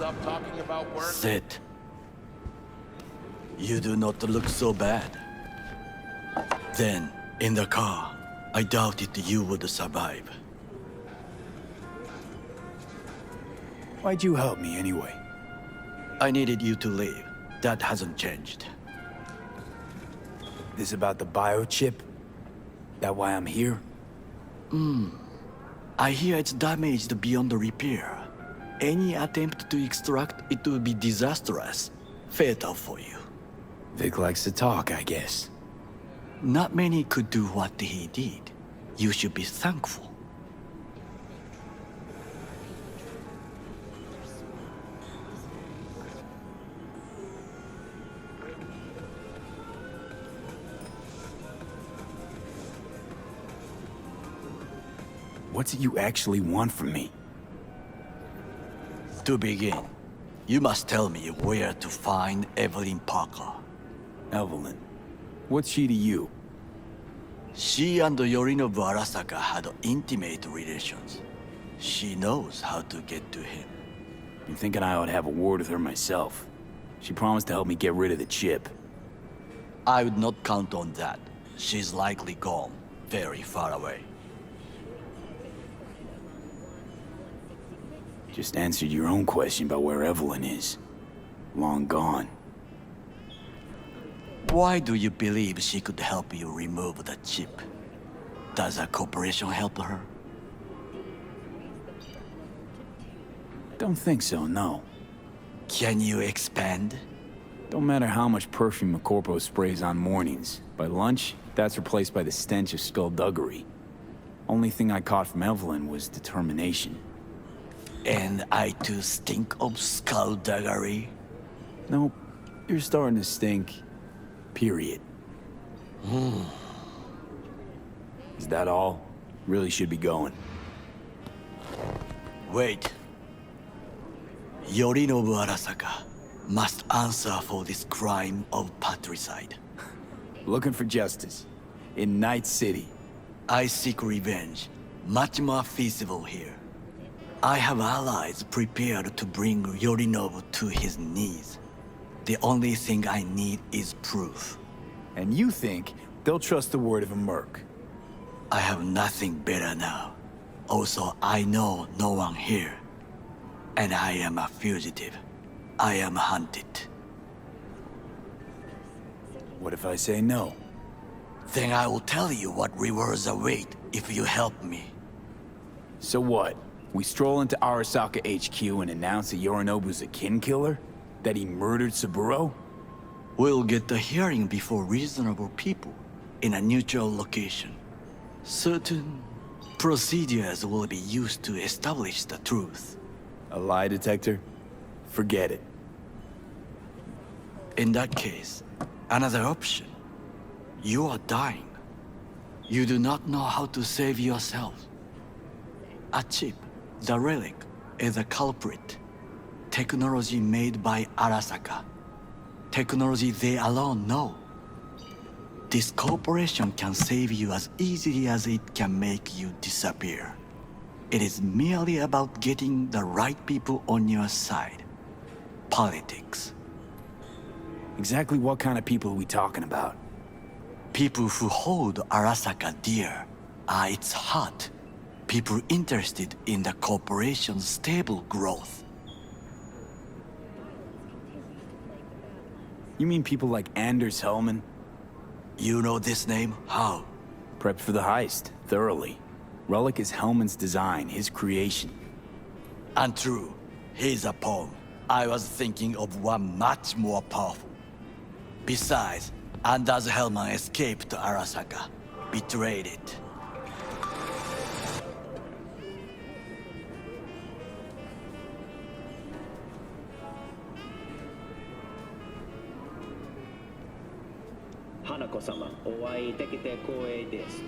stop talking about work? Sit. You do not look so bad. Then, in the car, I doubted you would survive. Why'd you help me anyway? I needed you to leave. That hasn't changed. This about the biochip? That why I'm here? I hear it's damaged beyond repair. Any attempt to extract it would be disastrous. Fatal for you. Vic likes to talk, I guess. Not many could do what he did. You should be thankful. What's it you actually want from me? To begin, you must tell me where to find Evelyn Parker. Evelyn. What's she to you? She and Yorinobu Arasaka had intimate relations. She knows how to get to him. I'm thinking I ought to have a word with her myself. She promised to help me get rid of the chip. I would not count on that. She's likely gone, very far away. Just answered your own question about where Evelyn is. Long gone. Why do you believe she could help you remove the chip? Does a corporation help her? Don't think so, no. Can you expand? Don't matter how much perfume a corpo sprays on mornings. By lunch, that's replaced by the stench of skullduggery. Only thing I caught from Evelyn was determination. And I too stink of skullduggery? Nope. You're starting to stink. Period. Is that all? Really should be going. Wait. Yorinobu Arasaka must answer for this crime of patricide. Looking for justice. In Night City. I seek revenge. Much more feasible here. I have allies prepared to bring Yorinobu to his knees. The only thing I need is proof. And you think they'll trust the word of a merc? I have nothing better now. Also, I know no one here. And I am a fugitive. I am hunted. What if I say no? Then I will tell you what rewards await if you help me. So what? We stroll into Arasaka HQ and announce that Yorinobu's a kin killer? That he murdered Saburo? We'll get the hearing before reasonable people in a neutral location. Certain procedures will be used to establish the truth. A lie detector? Forget it. In that case, another option. You are dying. You do not know how to save yourself. A chip, the relic, is a culprit. Technology made by Arasaka. Technology they alone know. This corporation can save you as easily as it can make you disappear. It is merely about getting the right people on your side. Politics. Exactly what kind of people are we talking about? People who hold Arasaka dear are its heart. People interested in the corporation's stable growth. You mean people like Anders Hellman? You know this name? How? Prepped for the heist, thoroughly. Relic is Hellman's design, his creation. Untrue. He's a pawn. I was thinking of one much more powerful. Besides, Anders Hellman escaped to Arasaka. Betrayed it. Hanako-sama, お会いできて光栄です。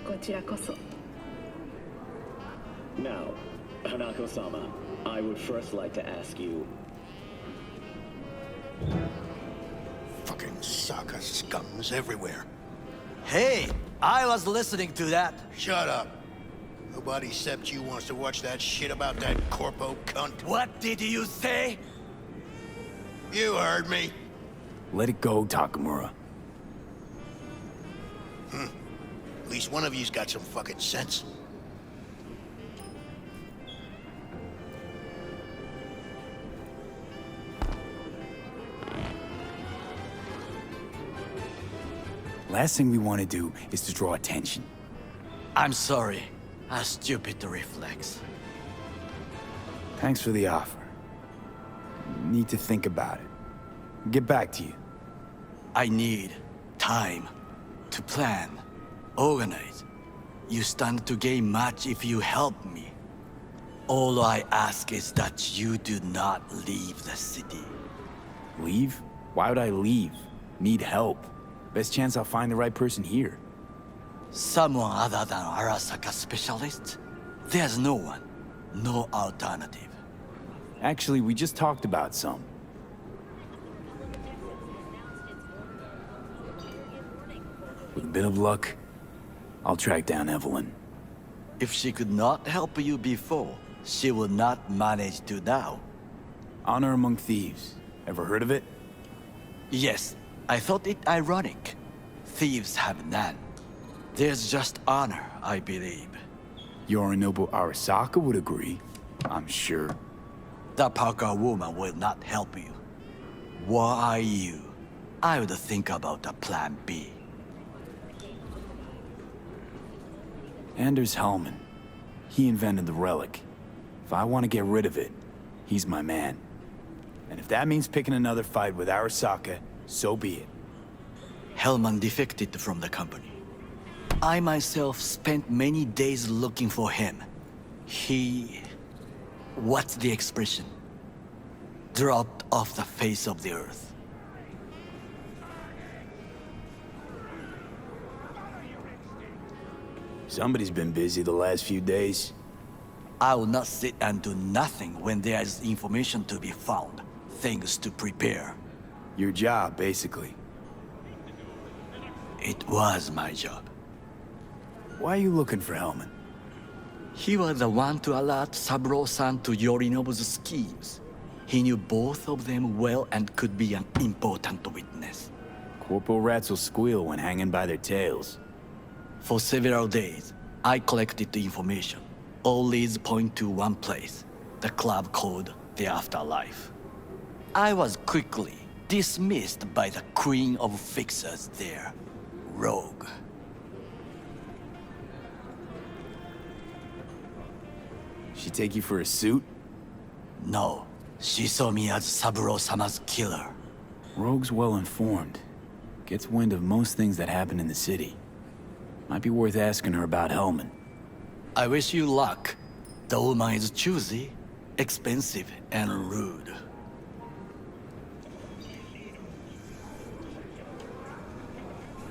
こちらこそ。Now, Hanako-sama, I would first like to ask you. Fucking Saka scums everywhere. Hey, I was listening to that. Shut up. Nobody except you wants to watch that shit about that corpo cunt. What did you say? You heard me. Let it go, Takamura. At least one of you's got some fucking sense. Last thing we want to do is to draw attention. I'm sorry. A stupid reflex. Thanks for the offer. Need to think about it. Get back to you. I need time to plan, organize. You stand to gain much if you help me. All I ask is that you do not leave the city. Leave? Why would I leave? Need help. Best chance I'll find the right person here. Someone other than Arasaka specialist? There's no one. No alternative. Actually, we just talked about some. With a bit of luck, I'll track down Evelyn. If she could not help you before, she will not manage to now. Honor among thieves. Ever heard of it? Yes, I thought it ironic. Thieves have none. There's just honor, I believe. Yorinobu Arasaka would agree, I'm sure. The Parker woman will not help you. Why are you? I would think about a plan B. Anders Hellman. He invented the relic. If I want to get rid of it, he's my man. And if that means picking another fight with Arasaka, so be it. Hellman defected from the company. I myself spent many days looking for him. He... what's the expression? Dropped off the face of the earth. Somebody's been busy the last few days. I will not sit and do nothing when there is information to be found, things to prepare. Your job, basically. It was my job. Why are you looking for Hellman? He was the one to alert Saburo-san to Yorinobu's schemes. He knew both of them well and could be an important witness. Corporal rats will squeal when hanging by their tails. For several days, I collected the information. All leads point to one place, the club called the Afterlife. I was quickly dismissed by the queen of fixers there, Rogue. She take you for a suit? No, she saw me as Saburo-sama's killer. Rogue's well informed. Gets wind of most things that happen in the city. Might be worth asking her about Hellman. I wish you luck. The woman is choosy, expensive, and rude.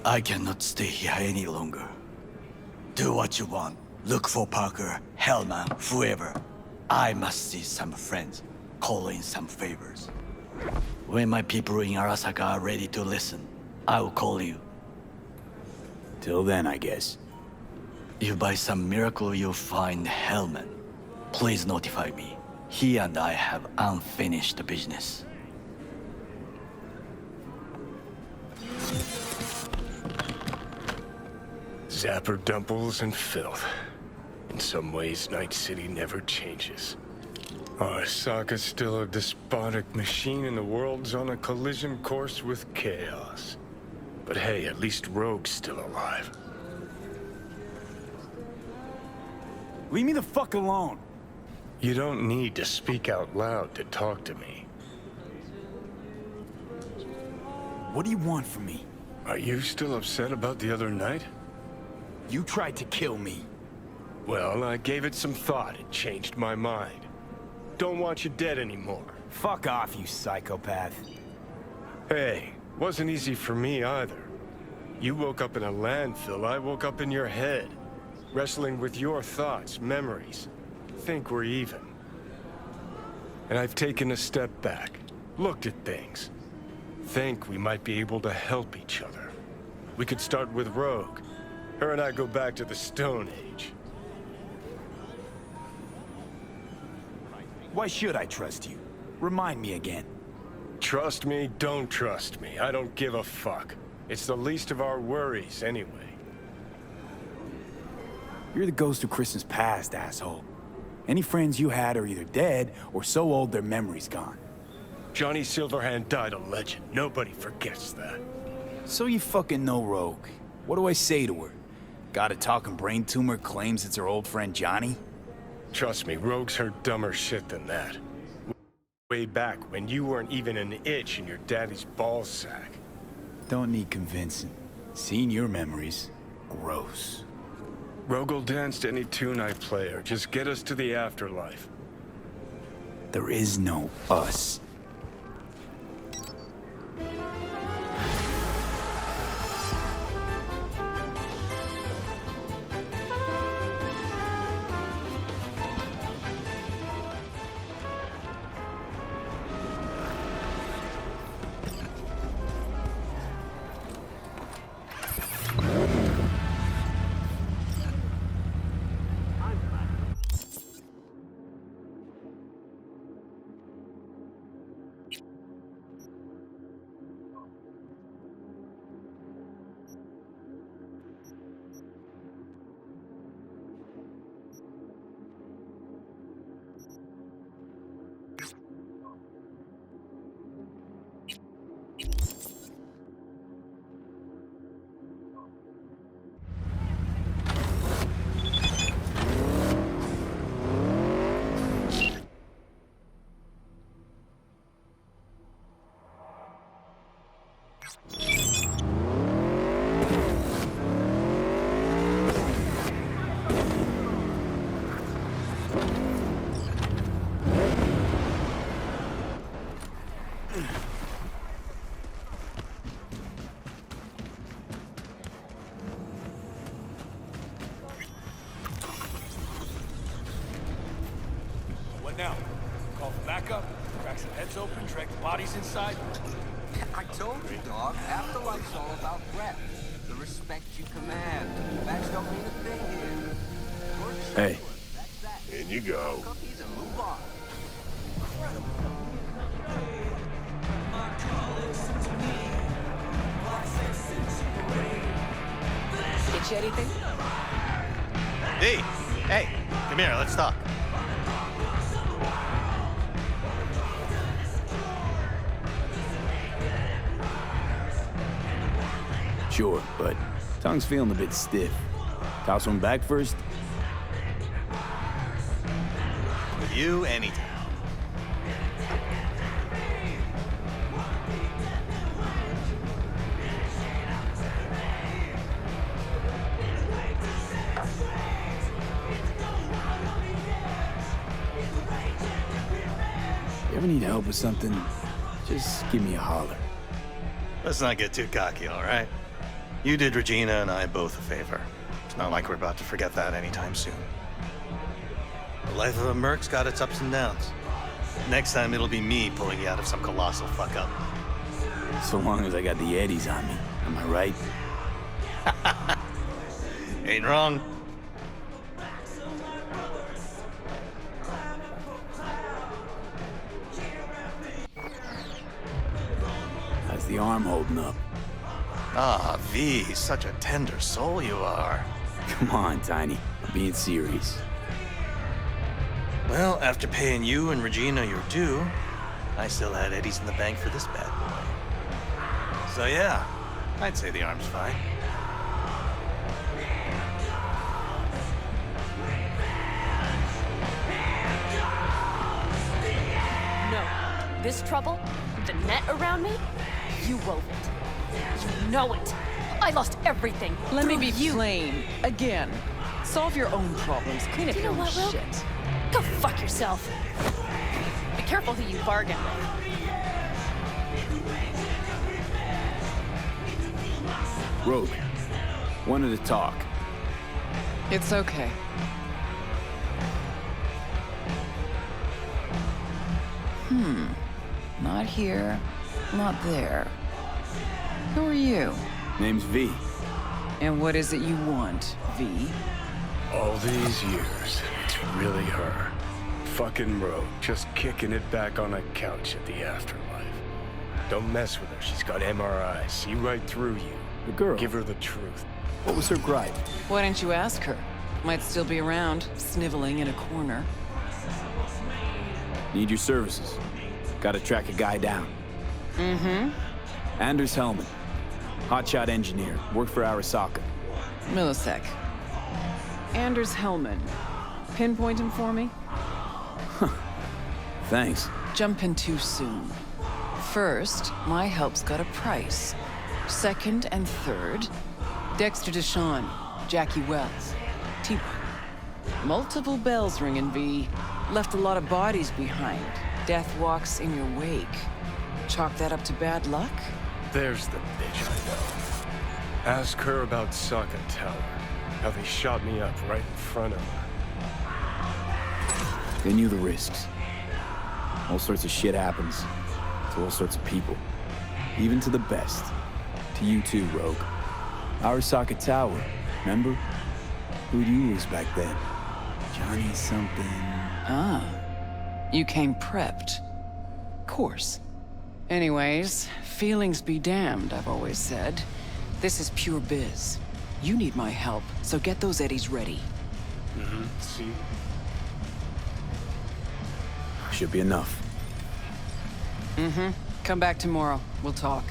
I cannot stay here any longer. Do what you want. Look for Parker, Hellman, whoever. I must see some friends, call in some favors. When my people in Arasaka are ready to listen, I will call you. Till then, I guess. If by some miracle you find Hellman, please notify me. He and I have unfinished business. Zapper dumples and filth. In some ways, Night City never changes. Arasaka's still a despotic machine and the world's on a collision course with chaos. But hey, at least Rogue's still alive. Leave me the fuck alone! You don't need to speak out loud to talk to me. What do you want from me? Are you still upset about the other night? You tried to kill me. Well, I gave it some thought and changed my mind. Don't want you dead anymore. Fuck off, you psychopath. Hey, wasn't easy for me either. You woke up in a landfill, I woke up in your head. Wrestling with your thoughts, memories. Think we're even. And I've taken a step back, looked at things. Think we might be able to help each other. We could start with Rogue. Her and I go back to the Stone Age. Why should I trust you? Remind me again. Trust me, don't trust me. I don't give a fuck. It's the least of our worries, anyway. You're the ghost of Christmas past, asshole. Any friends you had are either dead or so old their memory's gone. Johnny Silverhand died a legend. Nobody forgets that. So you fucking know Rogue. What do I say to her? Got a talking brain tumor claims it's her old friend Johnny? Trust me, Rogue's heard dumber shit than that. Way back when you weren't even an itch in your daddy's ballsack. Don't need convincing. Seeing your memories, gross. Rogue will dance to any tune I play or just get us to the afterlife. There is no us. Now, call for backup, crack some heads open, drag the bodies inside. I told you, dog. Afterlife's all about rep. The respect you command. Facts don't mean a thing here. Hey. That's that. In you go. Cookies and move on. Get you anything? Hey, come here, let's talk. Sure, but tongue's feeling a bit stiff. Toss one back first? With you, anytime. You ever need help with something, just give me a holler. Let's not get too cocky, all right? You did Regina and I both a favor. It's not like we're about to forget that anytime soon. The life of a merc's got its ups and downs. Next time it'll be me pulling you out of some colossal fuck up. So long as I got the eddies on me, am I right? Ain't wrong. How's the arm holding up? Ah, V, such a tender soul you are. Come on, Tiny. I'm being serious. Well, after paying you and Regina your due, I still had eddies in the bank for this bad boy. So yeah, I'd say the arm's fine. No. This trouble, the net around me, you wove it. You know it. I lost everything. Let me through be you. plain. Again. Solve your own problems. Clean up Do you your know own what, Will? shit. Go fuck yourself. Be careful who you bargain with. Rogue, wanted to talk. It's okay. Not here, not there. Who are you? Name's V. And what is it you want, V? All these years, it's really her. fucking rogue, just kicking it back on a couch at the afterlife. Don't mess with her, she's got MRI, see right through you. The girl. Give her the truth. What was her gripe? Why didn't you ask her? Might still be around, sniveling in a corner. Need your services. Gotta track a guy down. Mm-hmm. Anders Hellman. Hotshot engineer. Worked for Arasaka. Millisec. Anders Hellman. Pinpoint him for me? Thanks. Jumping too soon. First, my help's got a price. Second and third, Dexter Deshawn, Jackie Wells, T-Bone. Multiple bells ringing, V. Left a lot of bodies behind. Death walks in your wake. Chalk that up to bad luck? There's the bitch I know. Ask her about Sokka Tower. How they shot me up right in front of her. They knew the risks. All sorts of shit happens. To all sorts of people. Even to the best. To you too, Rogue. Arasaka Tower, remember? Who'd you lose back then? Johnny something... Ah. You came prepped. Course. Anyways, feelings be damned, I've always said. This is pure biz. You need my help, so get those eddies ready. Mm-hmm, see? Should be enough. Mm-hmm. Come back tomorrow. We'll talk.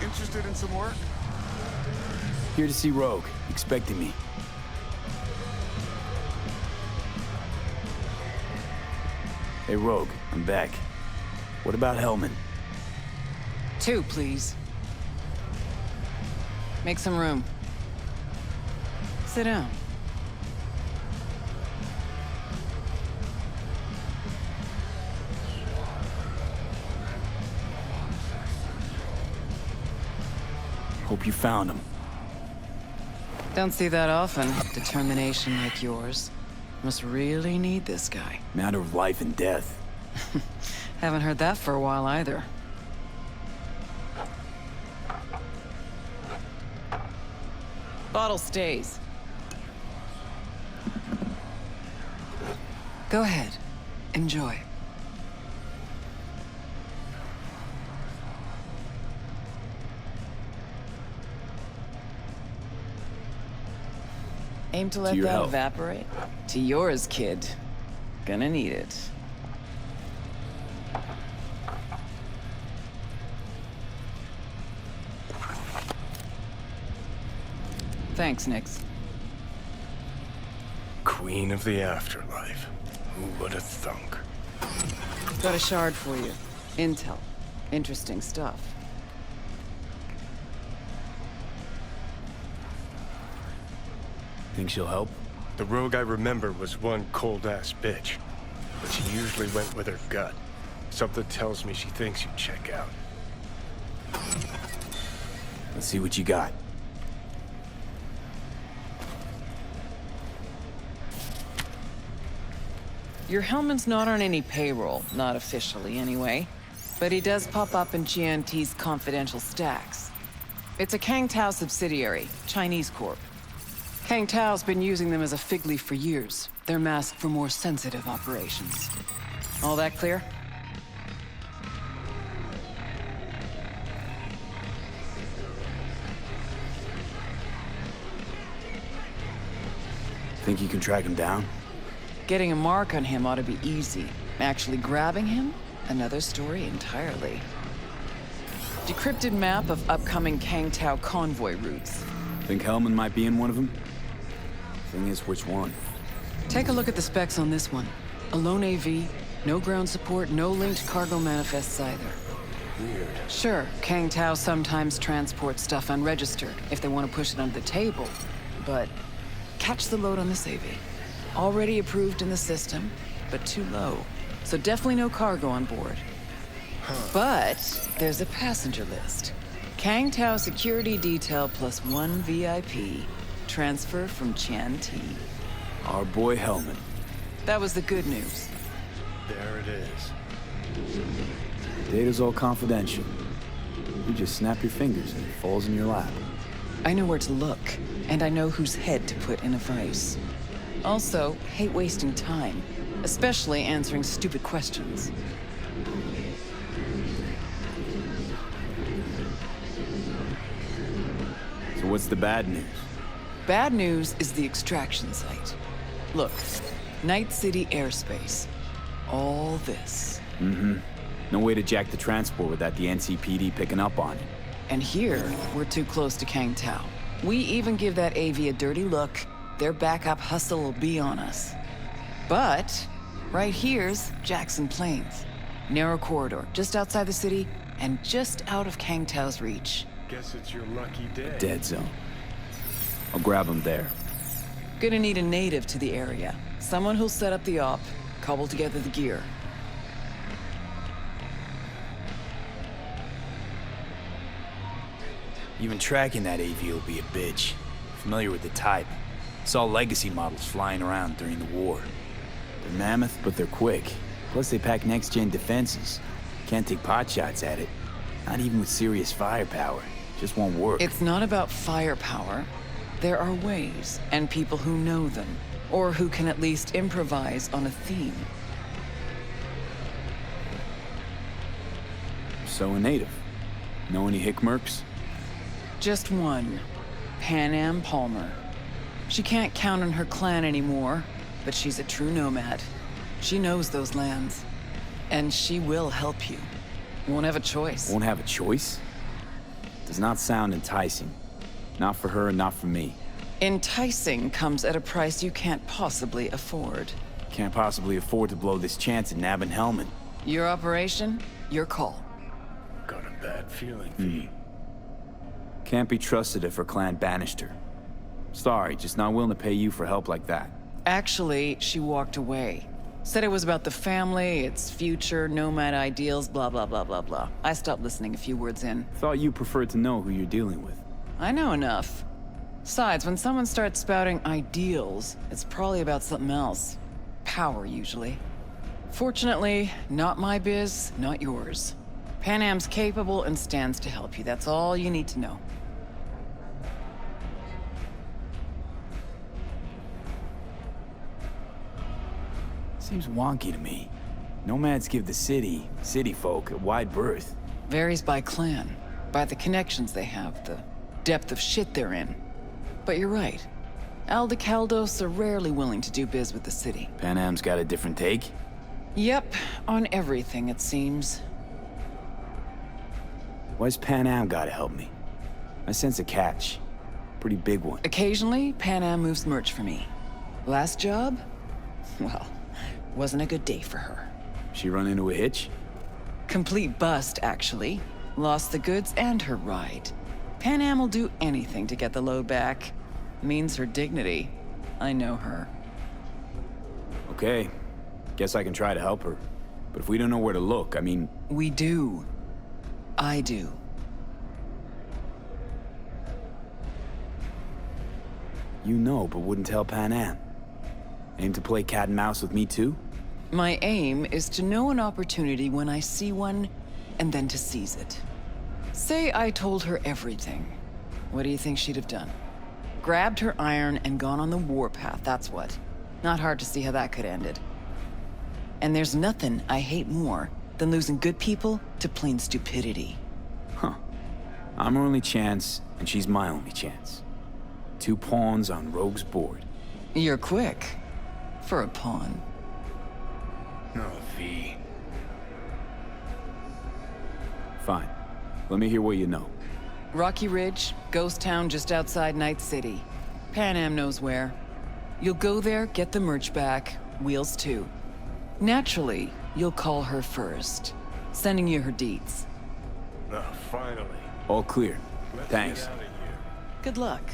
Interested in some work? Here to see Rogue, expecting me. Hey, Rogue, I'm back. What about Hellman? 2, please. Make some room. Sit down. Hope you found him. Don't see that often. Determination like yours. Must really need this guy. Matter of life and death. Haven't heard that for a while either. Bottle stays. Go ahead. Enjoy. Aim to let your that health. evaporate? To yours, kid. Gonna need it. Thanks, Nix. Queen of the afterlife. Who would have thunk? Got a shard for you. Intel. Interesting stuff. Think she'll help? The rogue I remember was one cold-ass bitch. But she usually went with her gut. Something tells me she thinks you check out. Let's see what you got. Your Hellman's not on any payroll, not officially anyway. But he does pop up in GNT's confidential stacks. It's a Kang Tao subsidiary, Chinese corp. Kang Tao's been using them as a fig leaf for years. They're masked for more sensitive operations. All that clear? Think you can track him down? Getting a mark on him ought to be easy. Actually grabbing him? Another story entirely. Decrypted map of upcoming Kang Tao convoy routes. Think Hellman might be in one of them? Thing is, which one? Take a look at the specs on this one. A lone AV, no ground support, no linked cargo manifests either. Weird. Sure, Kang Tao sometimes transports stuff unregistered if they want to push it under the table. But catch the load on this AV. Already approved in the system, but too low. so definitely no cargo on board. But there's a passenger list. Kang Tao security detail plus 1 VIP. Transfer from Chan T. Our boy Hellman. That was the good news. There it is. Data's all confidential. You just snap your fingers and it falls in your lap. I know where to look, and I know whose head to put in a vice. Also, hate wasting time, especially answering stupid questions. So what's the bad news? Bad news is the extraction site. Look, Night City airspace. All this. No way to jack the transport without the NCPD picking up on it. And here, we're too close to Kang Tao. We even give that AV a dirty look, their backup hustle will be on us. But, right here's Jackson Plains. Narrow corridor, just outside the city, and just out of Kang Tao's reach. Guess it's your lucky day. Dead zone. I'll grab him there. Gonna need a native to the area. Someone who'll set up the op, cobble together the gear. Even tracking that AV will be a bitch. Familiar with the type. Saw legacy models flying around during the war. They're mammoth, but they're quick. Plus they pack next-gen defenses. Can't take pot shots at it. Not even with serious firepower. Just won't work. It's not about firepower. There are ways, and people who know them. Or who can at least improvise on a theme. So a native. Know any Hickmerks? Just one. Pan Am Palmer. She can't count on her clan anymore, but she's a true nomad. She knows those lands. And she will help you. Won't have a choice. Won't have a choice? Does not sound enticing. Not for her, not for me. Enticing comes at a price you can't possibly afford. Can't possibly afford to blow this chance at nabbing Hellman. Your operation, your call. Got a bad feeling, V. Can't be trusted if her clan banished her. Sorry, just not willing to pay you for help like that. Actually, she walked away. Said it was about the family, its future, nomad ideals, blah, blah, blah, blah, blah. I stopped listening a few words in. Thought you preferred to know who you're dealing with. I know enough. Besides, when someone starts spouting ideals, it's probably about something else. Power, usually. Fortunately, not my biz, not yours. Pan Am's capable and stands to help you. That's all you need to know. Seems wonky to me. Nomads give the city folk, a wide berth. Varies by clan, by the connections they have, the depth of shit they're in. But you're right. Aldecaldos are rarely willing to do biz with the city. Pan Am's got a different take? Yep, on everything, it seems. Why's Pan Am gotta help me? I sense a catch. Pretty big one. Occasionally, Pan Am moves merch for me. Last job? Well, wasn't a good day for her. She run into a hitch? Complete bust, actually. Lost the goods and her ride. Pan Am will do anything to get the load back. Means her dignity. I know her. Okay. Guess I can try to help her. But if we don't know where to look, I mean... We do. I do. You know, but wouldn't tell Pan Am. Aim to play cat and mouse with me too? My aim is to know an opportunity when I see one, and then to seize it. Say I told her everything. What do you think she'd have done? Grabbed her iron and gone on the warpath, that's what. Not hard to see how that could have ended. And there's nothing I hate more than losing good people to plain stupidity. Huh. I'm her only chance, and she's my only chance. 2 pawns on Rogue's board. You're quick. For a pawn. No, V. Fine. Let me hear what you know. Rocky Ridge, ghost town just outside Night City. Pan Am knows where. You'll go there, get the merch back, wheels too. Naturally, you'll call her first. Sending you her deeds. Oh, finally. All clear. Let's Thanks. get out of here. Good luck.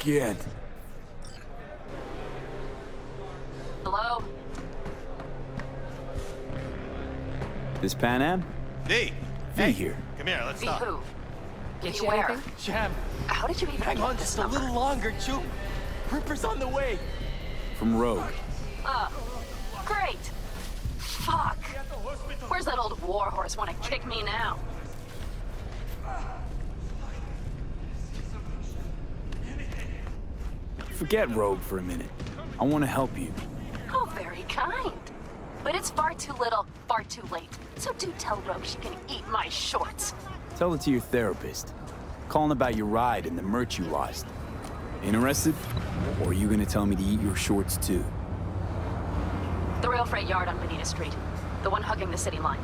can't. Hello? This Pan Am? V! V here. Come here, let's Be talk. who? Get Be you where? anything? Jam, How did you even hang get on this just a number? little longer, Juke. Ripper's on the way. From Rogue. Great. Fuck. Where's that old warhorse want to kick me now? Forget Rogue for a minute. I want to help you. Oh, very kind. But it's far too little, far too late. So do tell Rogue she can eat my shorts. Tell it to your therapist. Calling about your ride and the merch you lost. Interested? Or are you gonna tell me to eat your shorts too? The rail freight yard on Bonita Street. The one hugging the city line.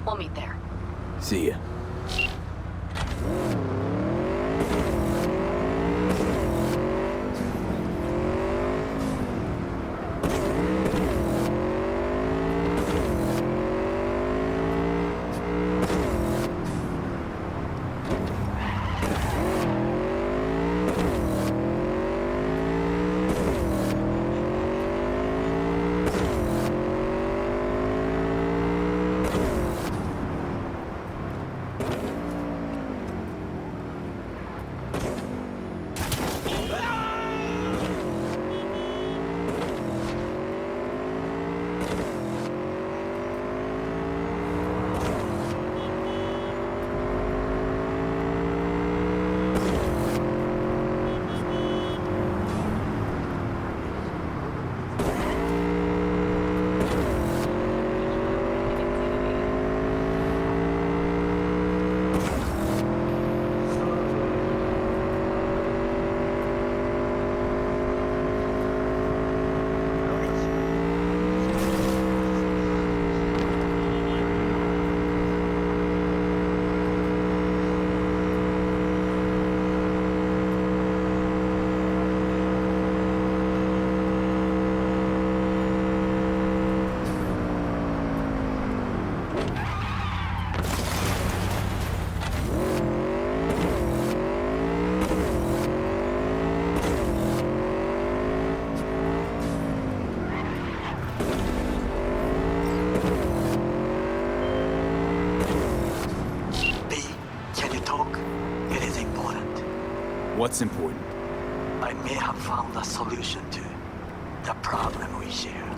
We'll meet there. See ya. What's important? I may have found a solution to the problem we share.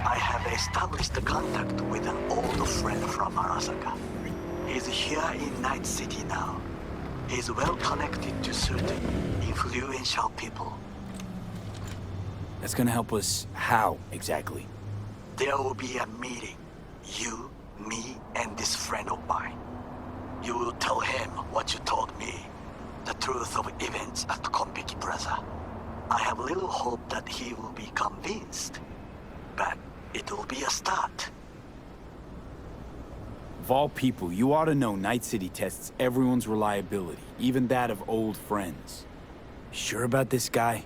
I have established contact with an old friend from Arasaka. He's here in Night City now. He's well connected to certain influential people. That's gonna help us how, exactly? There will be a meeting. You, me, and this friend of mine. You will tell him what you told me. The truth of events at Konpeki Plaza. I have little hope that he will be convinced. But it will be a start. Of all people, you ought to know Night City tests everyone's reliability, even that of old friends. Sure about this guy?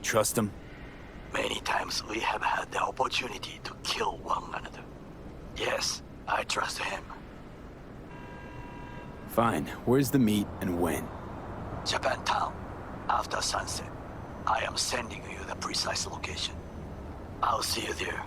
Trust him? Many times we have had the opportunity to kill one another. Yes, I trust him. Fine. Where's the meet and when? Japantown, after sunset. I am sending you the precise location. I'll see you there.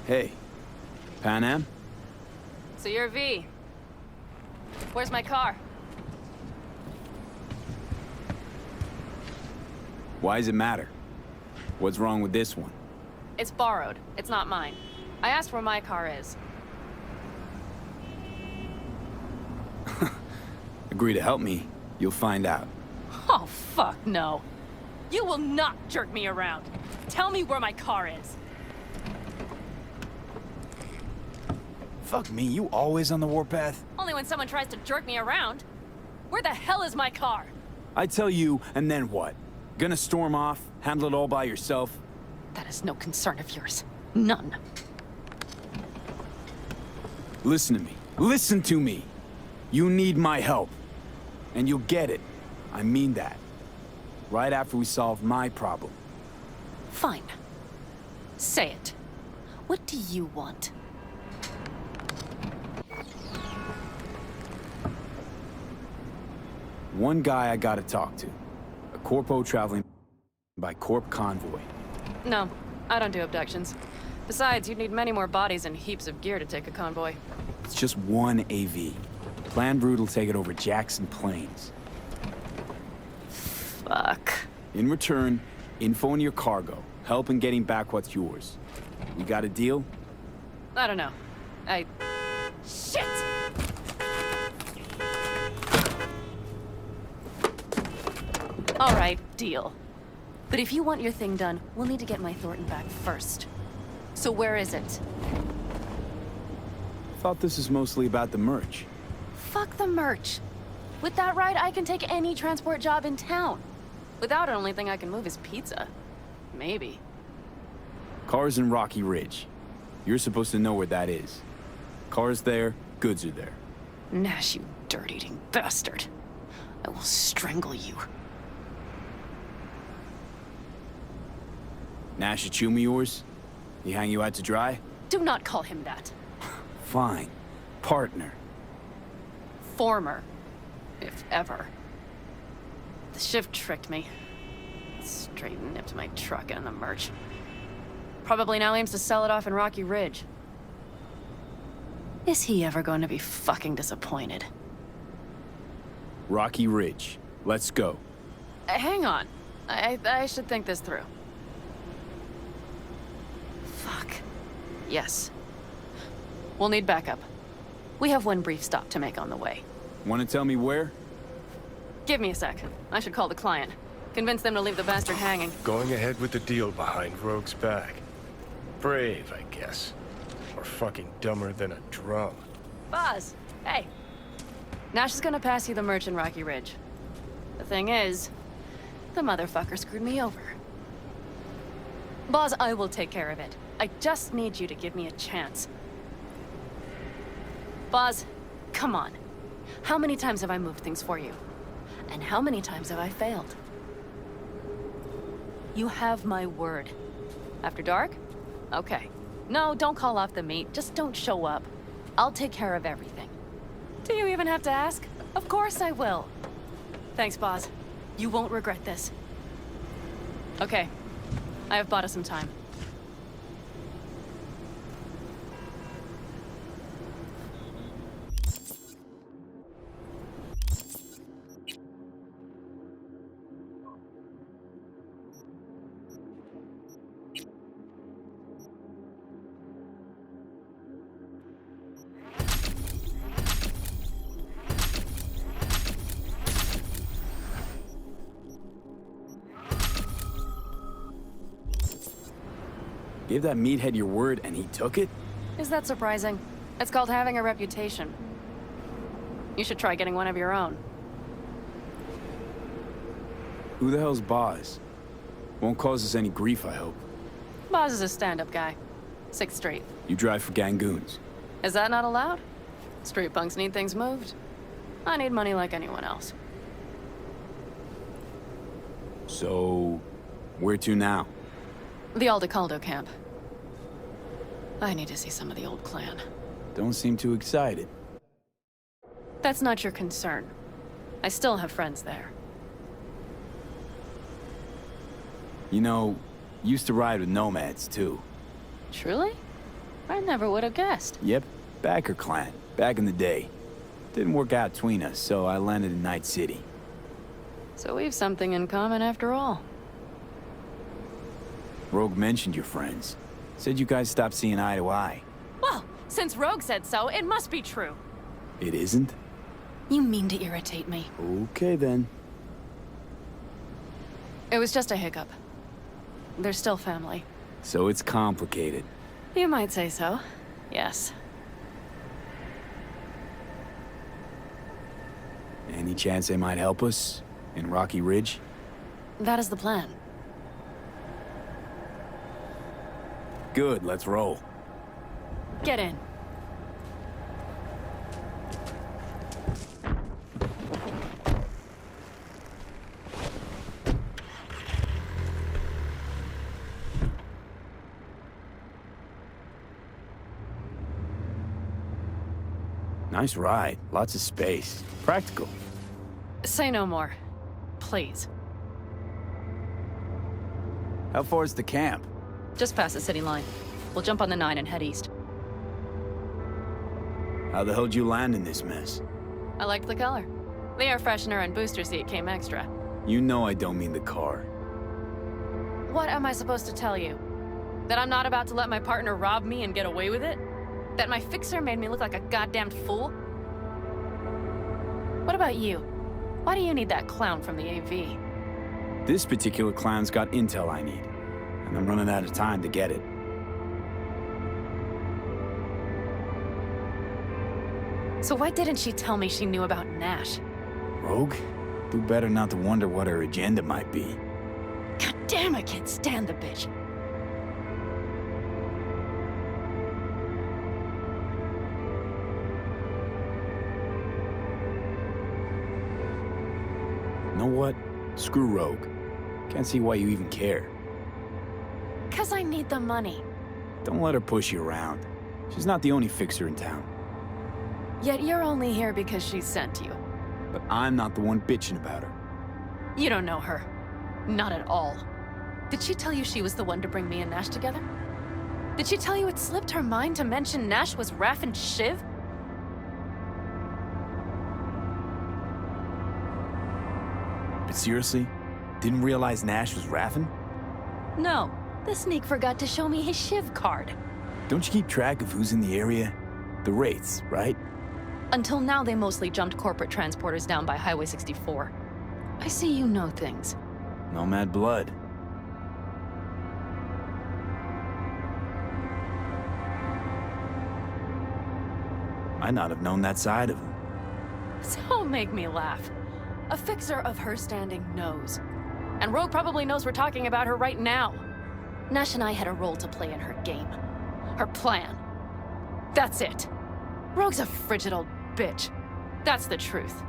Hey, Pan Am? So you're V. Where's my car? Why does it matter? What's wrong with this one? It's borrowed. It's not mine. I asked where my car is. Agree to help me, you'll find out. Oh, fuck no. You will not jerk me around. Tell me where my car is. Fuck me, you always on the warpath? Only when someone tries to jerk me around. Where the hell is my car? I tell you, and then what? Gonna storm off, handle it all by yourself? That is no concern of yours. None. Listen to me. Listen to me. You need my help. And you'll get it. I mean that. Right after we solve my problem. Fine. Say it. What do you want? One guy I gotta talk to. A corpo traveling by corp convoy. No, I don't do abductions. Besides, you'd need many more bodies and heaps of gear to take a convoy. It's just one AV. Plan Brood will take it over Jackson Plains. Fuck. In return, info on your cargo. Help in getting back what's yours. We got a deal? I don't know. Shit! Alright, deal. But if you want your thing done, we'll need to get my Thornton back first. So where is it? Thought this was mostly about the merch. Fuck the merch. With that ride, I can take any transport job in town. Without it, only thing I can move is pizza. Maybe. Car's in Rocky Ridge. You're supposed to know where that is. Car's there, goods are there. Nash, you dirt-eating bastard. I will strangle you. Nash a chummy yours? He hang you out to dry? Do not call him that. Fine. Partner. Former. If ever. The shift tricked me. Straight nipped my truck and the merch. Probably now aims to sell it off in Rocky Ridge. Is he ever going to be fucking disappointed? Rocky Ridge. Let's go. Hang on. I should think this through. Fuck. Yes. We'll need backup. We have one brief stop to make on the way. Want to tell me where? Give me a sec. I should call the client. Convince them to leave the bastard hanging. Going ahead with the deal behind Rogue's back. Brave, I guess. Or fucking dumber than a drum. Boz, hey. Nash is gonna pass you the merch in Rocky Ridge. The thing is, the motherfucker screwed me over. Boz, I will take care of it. I just need you to give me a chance. Boz, come on. How many times have I moved things for you? And how many times have I failed? You have my word. After dark? Okay. No, don't call off the meet. Just don't show up. I'll take care of everything. Do you even have to ask? Of course I will. Thanks, Boz. You won't regret this. Okay. I have bought us some time. Gave that meathead your word and he took it? Is that surprising? It's called having a reputation. You should try getting one of your own. Who the hell's Boz? Won't cause us any grief, I hope. Boz is a stand-up guy. 6th Street. You drive for Gangoons. Is that not allowed? Street punks need things moved. I need money like anyone else. So, where to now? The Aldecaldo camp. I need to see some of the old clan. Don't seem too excited. That's not your concern. I still have friends there. You know, used to ride with Nomads, too. Truly? I never would have guessed. Yep, Backer clan, back in the day. Didn't work out between us, so I landed in Night City. So we've something in common after all. Rogue mentioned your friends. Said you guys stopped seeing eye to eye. Well, since Rogue said so, it must be true. It isn't? You mean to irritate me. Okay, then. It was just a hiccup. They're still family. So it's complicated. You might say so. Yes. Any chance they might help us? In Rocky Ridge? That is the plan. Good, let's roll. Get in. Nice ride. Lots of space. Practical. Say no more. Please. How far is the camp? Just past the city line. We'll jump on the 9 and head east. How the hell'd you land in this mess? I liked the color. The air freshener and booster seat came extra. You know I don't mean the car. What am I supposed to tell you? That I'm not about to let my partner rob me and get away with it? That my fixer made me look like a goddamn fool? What about you? Why do you need that clown from the AV? This particular clown's got intel I need, and I'm running out of time to get it. So why didn't she tell me she knew about Nash? Rogue? Do better not to wonder what her agenda might be. God damn, I can't stand the bitch. Know what? Screw Rogue. Can't see why you even care. 'Cause I need the money. Don't let her push you around. She's not the only fixer in town. Yet you're only here because she sent you. But I'm not the one bitching about her. You don't know her. Not at all. Did she tell you she was the one to bring me and Nash together? Did she tell you it slipped her mind to mention Nash was Raph and Shiv? But seriously? Didn't realize Nash was Raffin? No. The sneak forgot to show me his Shiv card. Don't you keep track of who's in the area? The Wraiths, right? Until now, they mostly jumped corporate transporters down by Highway 64. I see you know things. Nomad blood. Might not have known that side of him. Don't make me laugh. A fixer of her standing knows. And Rogue probably knows we're talking about her right now. Nash and I had a role to play in her game. Her plan. That's it. Rogue's a frigid old bitch. That's the truth.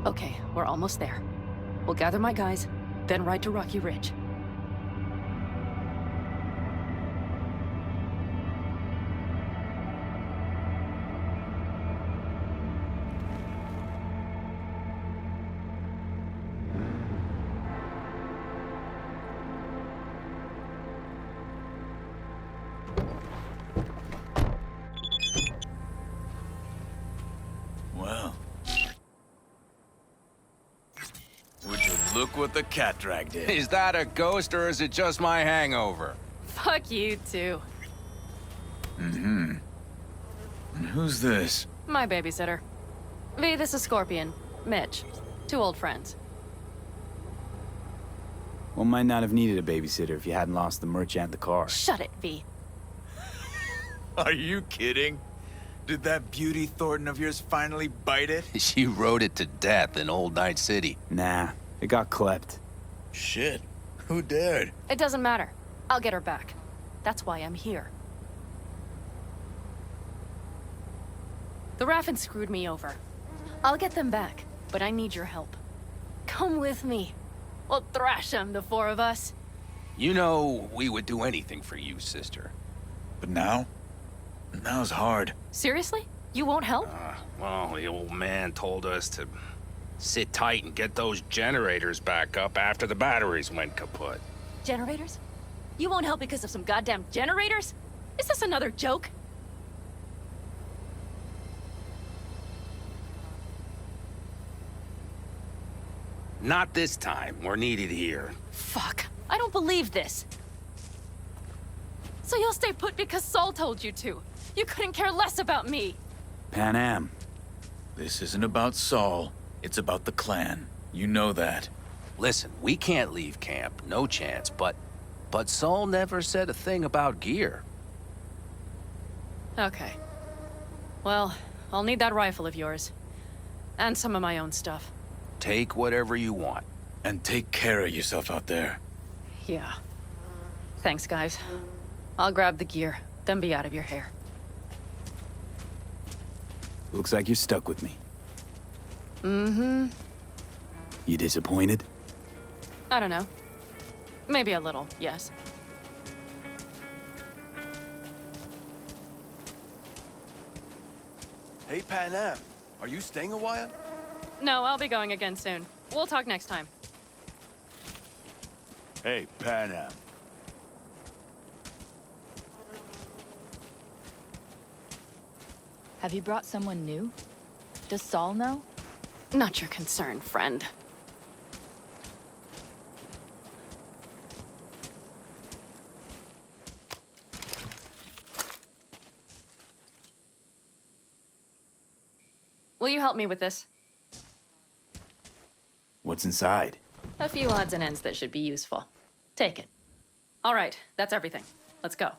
Okay, we're almost there. We'll gather my guys, then ride to Rocky Ridge. Well. Would you look what the cat dragged in? Is that a ghost or is it just my hangover? Fuck you too. Mm-hmm. And who's this? My babysitter. V, this is Scorpion. Mitch. Two old friends. Well, might not have needed a babysitter if you hadn't lost the merch and the car. Shut it, V. Are you kidding? Did that beauty Thornton of yours finally bite it? She rode it to death in Old Night City. Nah, it got clept. Shit. Who dared? It doesn't matter. I'll get her back. That's why I'm here. The Raffens screwed me over. I'll get them back, but I need your help. Come with me. We'll thrash them, the four of us. You know, we would do anything for you, sister. But now? Now's hard. Seriously? You won't help? Well, the old man told us to sit tight and get those generators back up after the batteries went kaput. Generators? You won't help because of some goddamn generators? Is this another joke? Not this time. We're needed here. Fuck. I don't believe this. So you'll stay put because Saul told you to. You couldn't care less about me. Pan Am. This isn't about Saul. It's about the clan. You know that. Listen, we can't leave camp. No chance. But Saul never said a thing about gear. Okay. Well, I'll need that rifle of yours. And some of my own stuff. Take whatever you want. And take care of yourself out there. Yeah. Thanks, guys. I'll grab the gear, then be out of your hair. Looks like you're stuck with me. Mm-hmm. You disappointed? I don't know. Maybe a little, yes. Hey, Pan Am, are you staying a while? No, I'll be going again soon. We'll talk next time. Hey, Pan Am. Have you brought someone new? Does Saul know? Not your concern, friend. Will you help me with this? What's inside? A few odds and ends that should be useful. Take it. All right, that's everything. Let's go.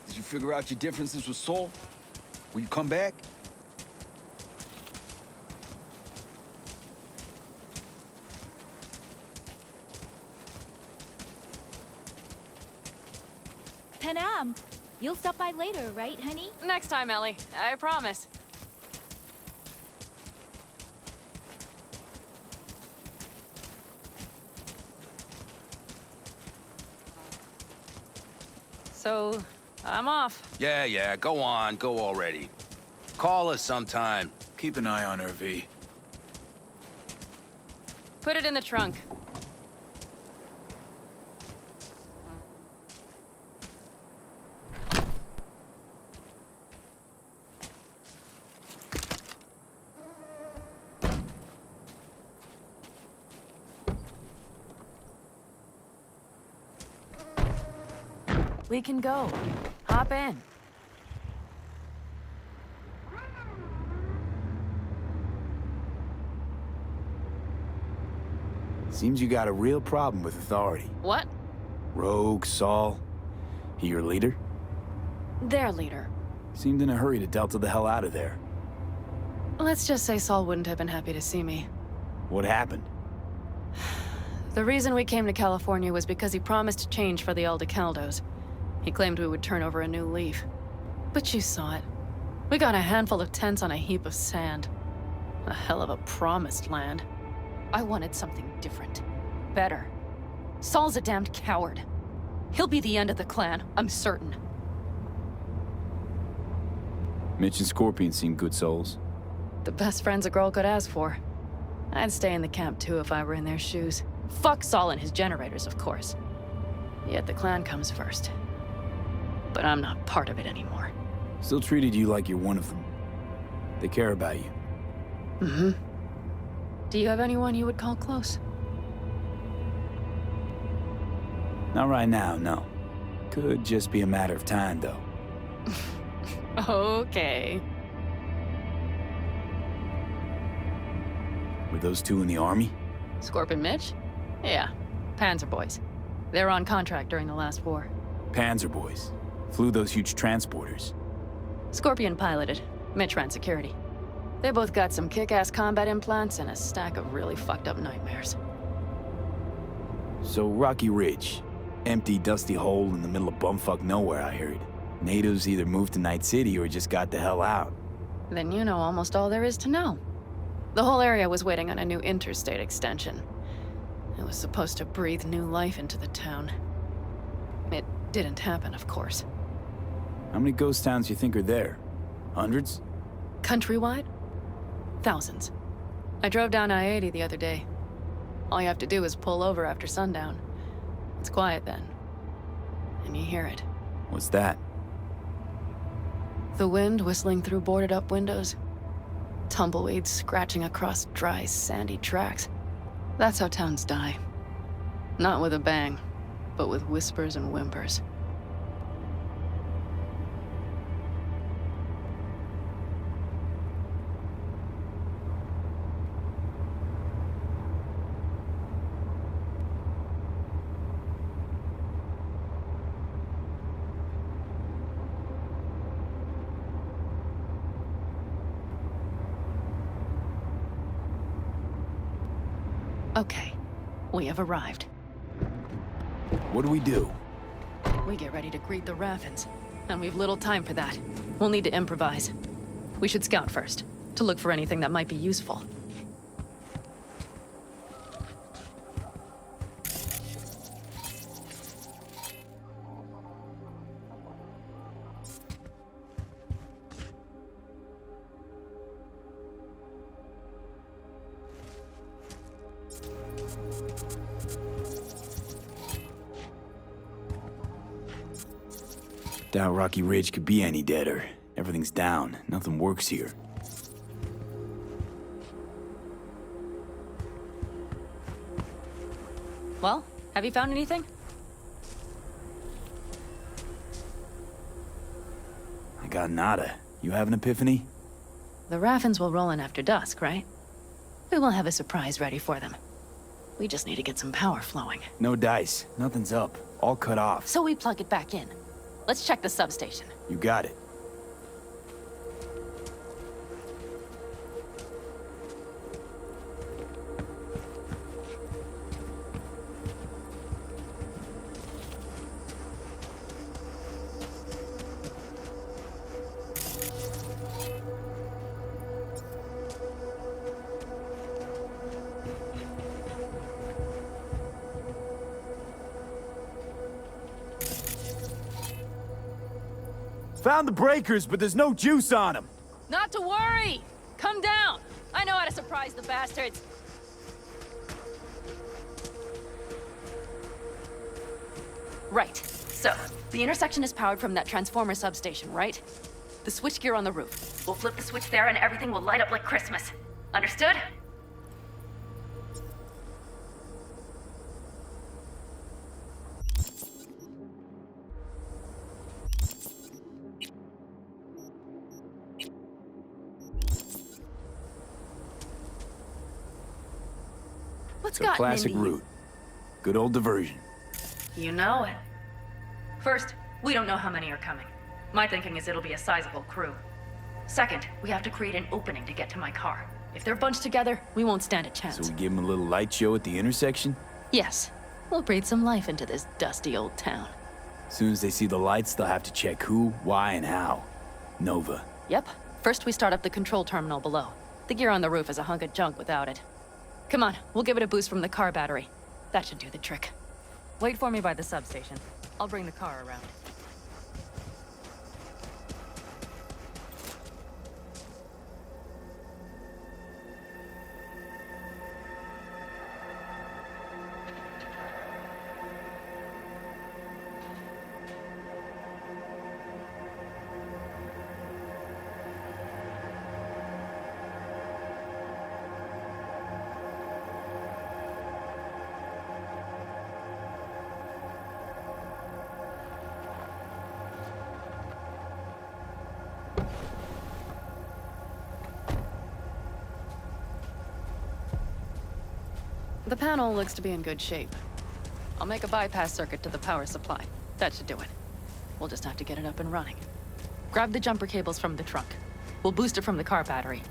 Did you figure out your differences with Saul? Will you come back? Pan Am, you'll stop by later, right, honey? Next time, Ellie. I promise. So, I'm off. Yeah, go on. Go already. Call us sometime. Keep an eye on her, V. Put it in the trunk. We can go. Hop in. Seems you got a real problem with authority. What? Rogue, Saul. He your leader? Their leader. Seemed in a hurry to Delta the hell out of there. Let's just say Saul wouldn't have been happy to see me. What happened? The reason we came to California was because he promised change for the Aldecaldos. He claimed we would turn over a new leaf. But you saw it. We got a handful of tents on a heap of sand. A hell of a promised land. I wanted something different. Better. Saul's a damned coward. He'll be the end of the clan, I'm certain. Mitch and Scorpion seem good souls. The best friends a girl could ask for. I'd stay in the camp too if I were in their shoes. Fuck Saul and his generators, of course. Yet the clan comes first. But I'm not part of it anymore. Still treated you like you're one of them. They care about you. Mm-hmm. Do you have anyone you would call close? Not right now, no. Could just be a matter of time, though. Okay. Were those two in the army? Scorpion Mitch? Yeah. Panzer boys. They were on contract during the last war. Panzer boys. Flew those huge transporters. Scorpion piloted. Mitch ran security. They both got some kick-ass combat implants and a stack of really fucked up nightmares. So Rocky Ridge. Empty, dusty hole in the middle of bumfuck nowhere, I heard. Natives either moved to Night City or just got the hell out. Then you know almost all there is to know. The whole area was waiting on a new interstate extension. It was supposed to breathe new life into the town. It didn't happen, of course. How many ghost towns you think are there? Hundreds? Countrywide? Thousands. I drove down I-80 the other day. All you have to do is pull over after sundown. It's quiet then. And you hear it. What's that? The wind whistling through boarded-up windows. Tumbleweeds scratching across dry, sandy tracks. That's how towns die. Not with a bang, but with whispers and whimpers. Okay, we have arrived. What do we do? We get ready to greet the Raffins, and we've little time for that. We'll need to improvise. We should scout first, to look for anything that might be useful. Doubt Rocky Ridge could be any deader. Everything's down. Nothing works here. Well, have you found anything? I got nada. You have an epiphany? The Raffins will roll in after dusk, right? We will have a surprise ready for them. We just need to get some power flowing. No dice. Nothing's up. All cut off. So we plug it back in. Let's check the substation. You got it. Found the breakers, but there's no juice on them. Not to worry! Come down! I know how to surprise the bastards. Right. So, the intersection is powered from that transformer substation, right? The switchgear on the roof. We'll flip the switch there and everything will light up like Christmas. Understood? What's The gotten classic into you? route. Good old diversion. You know it. First, we don't know how many are coming. My thinking is it'll be a sizable crew. Second, we have to create an opening to get to my car. If they're bunched together, we won't stand a chance. So we give them a little light show at the intersection? Yes. We'll breathe some life into this dusty old town. As soon as they see the lights, they'll have to check who, why, and how. Nova. Yep. First, we start up the control terminal below. The gear on the roof is a hunk of junk without it. Come on, we'll give it a boost from the car battery. That should do the trick. Wait for me by the substation. I'll bring the car around. The panel looks to be in good shape. I'll make a bypass circuit to the power supply. That should do it. We'll just have to get it up and running. Grab the jumper cables from the trunk. We'll boost it from the car battery.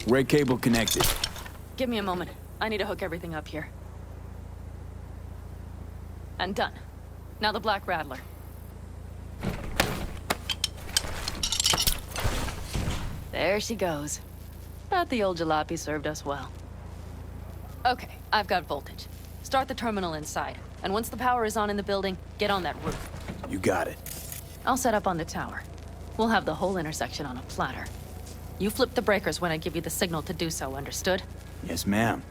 Red cable connected. Give me a moment. I need to hook everything up here. And done. Now the Black Rattler. There she goes. But the old jalopy served us well. Okay, I've got voltage. Start the terminal inside. And once the power is on in the building, get on that roof. You got it. I'll set up on the tower. We'll have the whole intersection on a platter. You flip the breakers when I give you the signal to do so, understood? Yes, ma'am.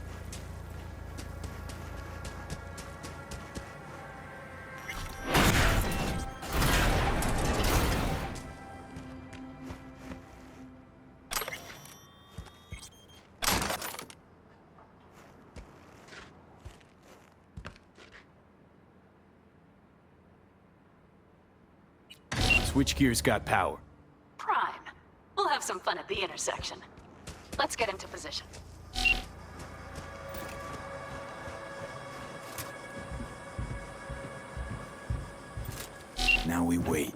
Switchgear's got power. Prime. We'll have some fun at the intersection. Let's get into position. Now we wait.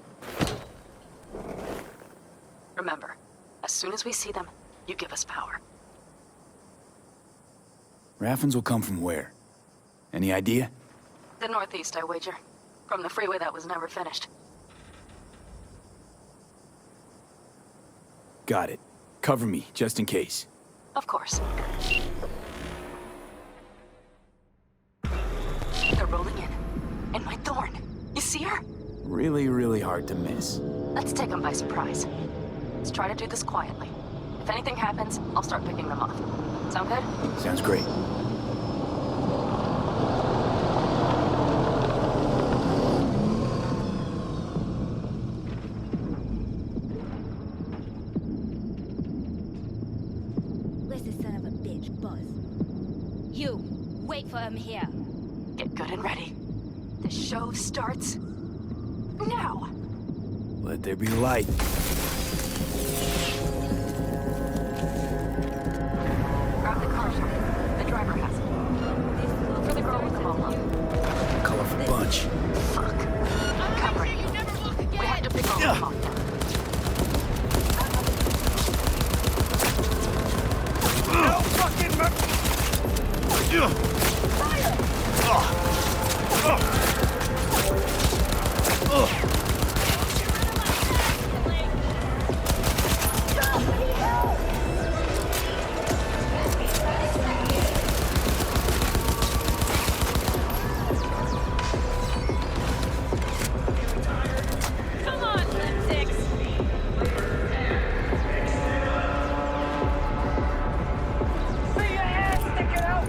Remember, as soon as we see them, you give us power. Raffens will come from where? Any idea? The northeast, I wager. From the freeway that was never finished. Got it. Cover me, just in case. Of course. They're rolling in. And my Thorn. You see her? Really, really hard to miss. Let's take them by surprise. Let's try to do this quietly. If anything happens, I'll start picking them off. Sound good? Sounds great. Where's the son of a bitch, Buzz? You, wait for him here. Get good and ready. The show starts now. Let there be light. Grab the car shot. The driver has it. For the girl with the mama. Colorful bunch. Fuck. Cover it. We have to pick all of them off. No fucking Come on, lipsticks. See your ass sticking out!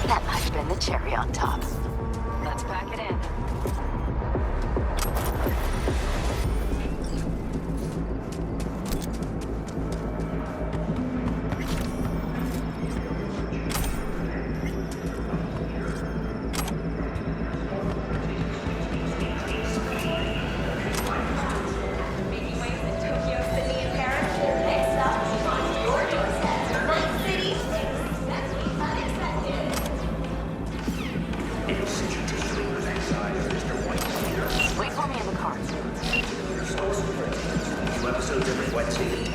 That might have been the cherry on top. Let's pack it in. Wait for me in the car. Episodes every Wednesday.